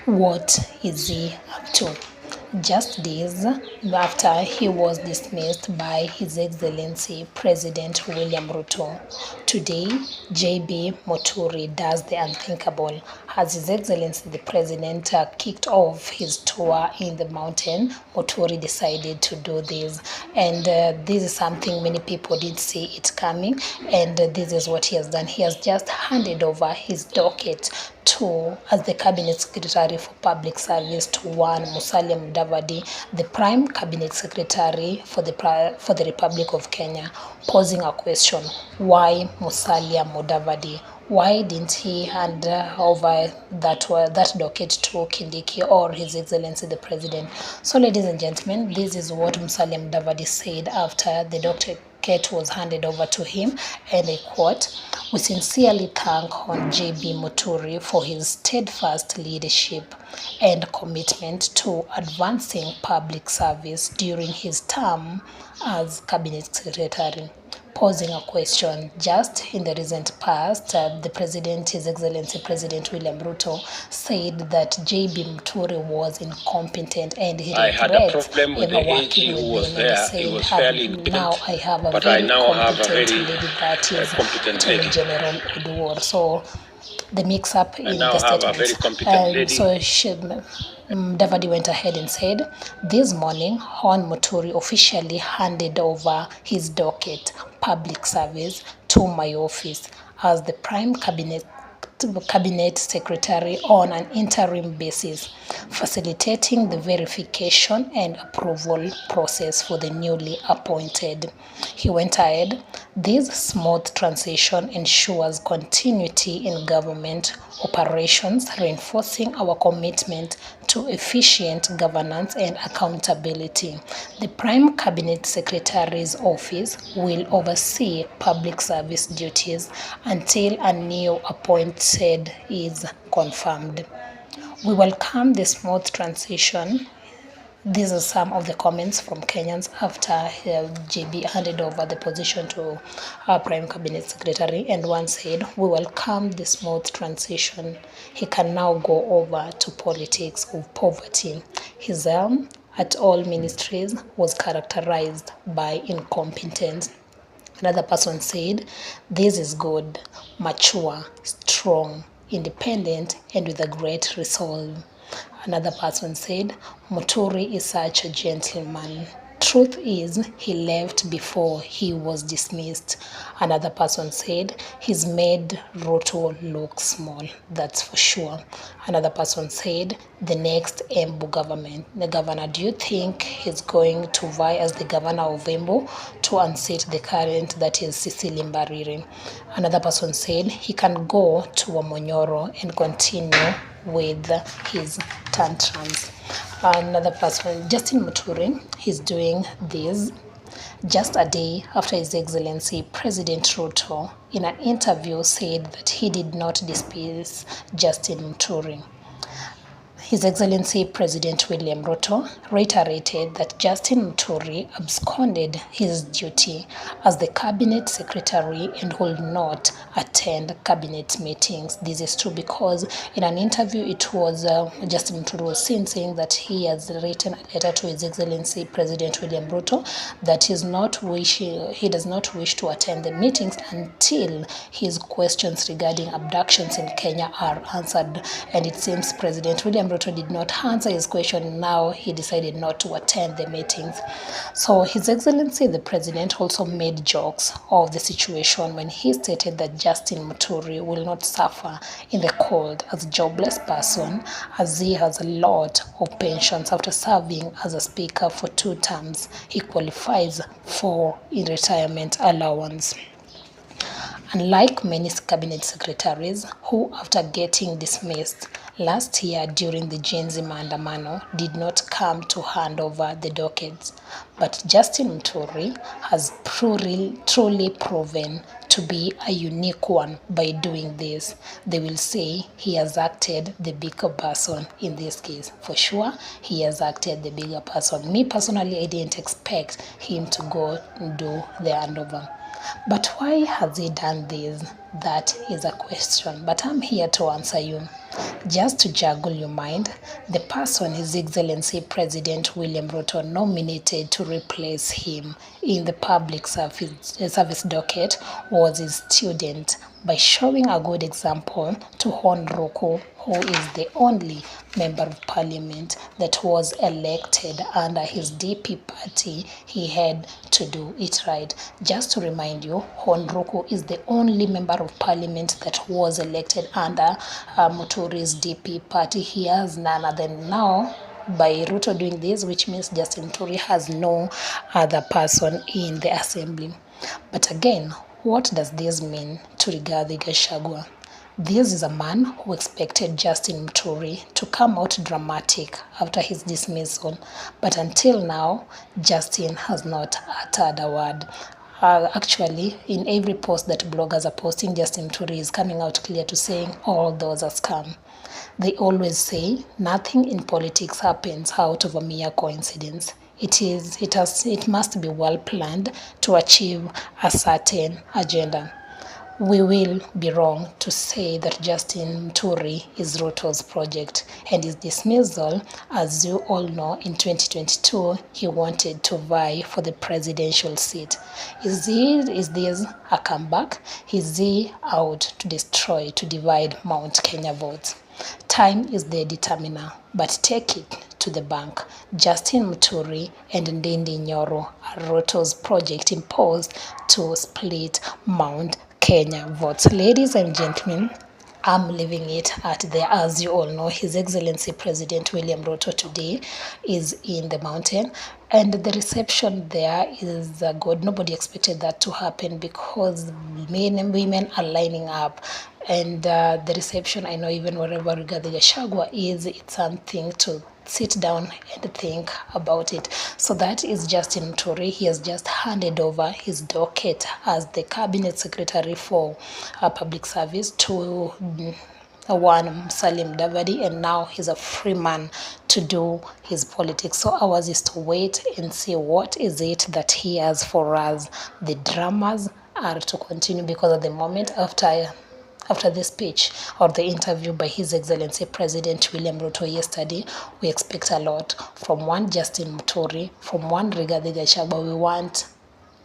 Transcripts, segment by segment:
What is he up to? Just days after he was dismissed by His Excellency President William Ruto, today JB Muturi does the unthinkable as His Excellency the President kicked off his tour in the mountain. Muturi decided to do this, and this is something many people did see it coming, and this is what he has done. He has just handed over his docket to as the Cabinet Secretary for Public Service to one Musalia Mudavadi, the Prime Cabinet Secretary for the Republic of Kenya, posing a question: why Musalia Mudavadi? Why didn't he hand over that docket to Kindiki or His Excellency the President? So, ladies and gentlemen, this is what Musalia Mudavadi said after the docket was handed over to him, and I quote: "We sincerely thank Hon. JB Muturi for his steadfast leadership and commitment to advancing public service during his term as Cabinet Secretary." Posing a question, just in the recent past, the President, His Excellency President William Ruto, said that JB Muturi was incompetent and he regrets ever working with him, and said, now I have a very competent lady that is Attorney General Oduor. So the mix-up in the statements. Davadi went ahead and said, this morning, Hon Muturi officially handed over his docket, public service, to my office as the Prime Cabinet Secretary on an interim basis, facilitating the verification and approval process for the newly appointed. He went ahead, this smooth transition ensures continuity in government operations, reinforcing our commitment to efficient governance and accountability. The Prime Cabinet Secretary's office will oversee public service duties until a new appointed is confirmed. We welcome the smooth transition. These are some of the comments from Kenyans after JB handed over the position to our Prime Cabinet Secretary, and one said, we welcome the smooth transition. He can now go over to politics of poverty. His at all ministries was characterized by incompetence. Another person said, this is good, mature, strong, independent, and with a great resolve. Another person said, Muturi is such a gentleman. Truth is, he left before he was dismissed. Another person said, he's made Ruto look small, that's for sure. Another person said, the next Embu governor, do you think he's going to vie as the governor of Embu to unseat the current, that is Cecilia Mbariri? Another person said, he can go to Wamonyoro and continue with his tantrums. Another person, Justin Muturi, he's doing this just a day after His Excellency President Ruto, in an interview, said that he did not dismiss Justin Muturi. His Excellency President William Ruto reiterated that Justin Muturi absconded his duty as the Cabinet Secretary and will not attend Cabinet meetings. This is true because in an interview, it was Justin Muturi was seen saying that he has written a letter to His Excellency President William Ruto that he does not wish to attend the meetings until his questions regarding abductions in Kenya are answered. And it seems President William Ruto did not answer his question. Now he decided not to attend the meetings. So His Excellency the President also made jokes of the situation when he stated that Justin Muturi will not suffer in the cold as a jobless person, as he has a lot of pensions after serving as a speaker for 2 terms. He qualifies for a retirement allowance. Unlike many cabinet secretaries who, after getting dismissed last year during the Gen Z maandamano, did not come to hand over the dockets, but Justin Muturi has truly proven to be a unique one by doing this. They will say he has acted the bigger person in this case. For sure, he has acted the bigger person. Me personally, I didn't expect him to go and do the handover. But why has he done this? That is a question, but I'm here to answer you. Just to juggle your mind, the person His Excellency President William Ruto nominated to replace him in the public service docket was his student, by showing a good example to Hon Ruku, who is the only member of parliament that was elected under his DP party. He had to do it right. Just to remind you, Hon Ruku is the only member of parliament that was elected under Muturi's DP party. He has none other than now by Ruto doing this, which means Justin Muturi has no other person in the assembly. But again, what does this mean to Rigathi Gachagua? This is a man who expected Justin Muturi to come out dramatic after his dismissal, but until now, Justin has not uttered a word. Actually, in every post that bloggers are posting, Justin Muturi is coming out clear to saying all those are scam. They always say nothing in politics happens out of a mere coincidence. It must be well planned to achieve a certain agenda. We will be wrong to say that Justin Muturi is Ruto's project, and his dismissal, as you all know, in 2022, he wanted to vie for the presidential seat. Is this a comeback? Is he out to destroy, to divide Mount Kenya votes? Time is the determiner, but take it to the bank. Justin Muturi and Ndindi Nyoro are Ruto's project imposed to split Mount Kenya votes. Ladies and gentlemen, I'm leaving it at there. As you all know, His Excellency President William Ruto today is in the mountain, and the reception there is good. Nobody expected that to happen because men and women are lining up. And the reception, I know even wherever Rigathi Gachagua is, it's something to sit down and think about it. So that is Justin Muturi. He has just handed over his docket as the cabinet secretary for public service to one Salim Davadi, and now he's a free man to do his politics. So ours is to wait and see what is it that he has for us. The dramas are to continue, because at the moment, after the speech or the interview by His Excellency President William Ruto yesterday, we expect a lot from one Justin Muturi, from one Rigathi Gachagua. We want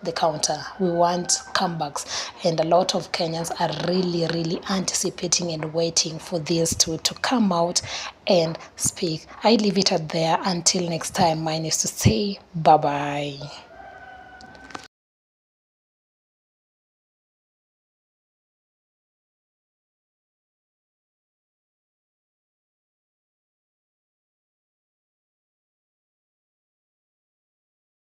the counter, we want comebacks, and a lot of Kenyans are really anticipating and waiting for these two to come out and speak. I leave it at there. Until next time, mine is to say bye bye.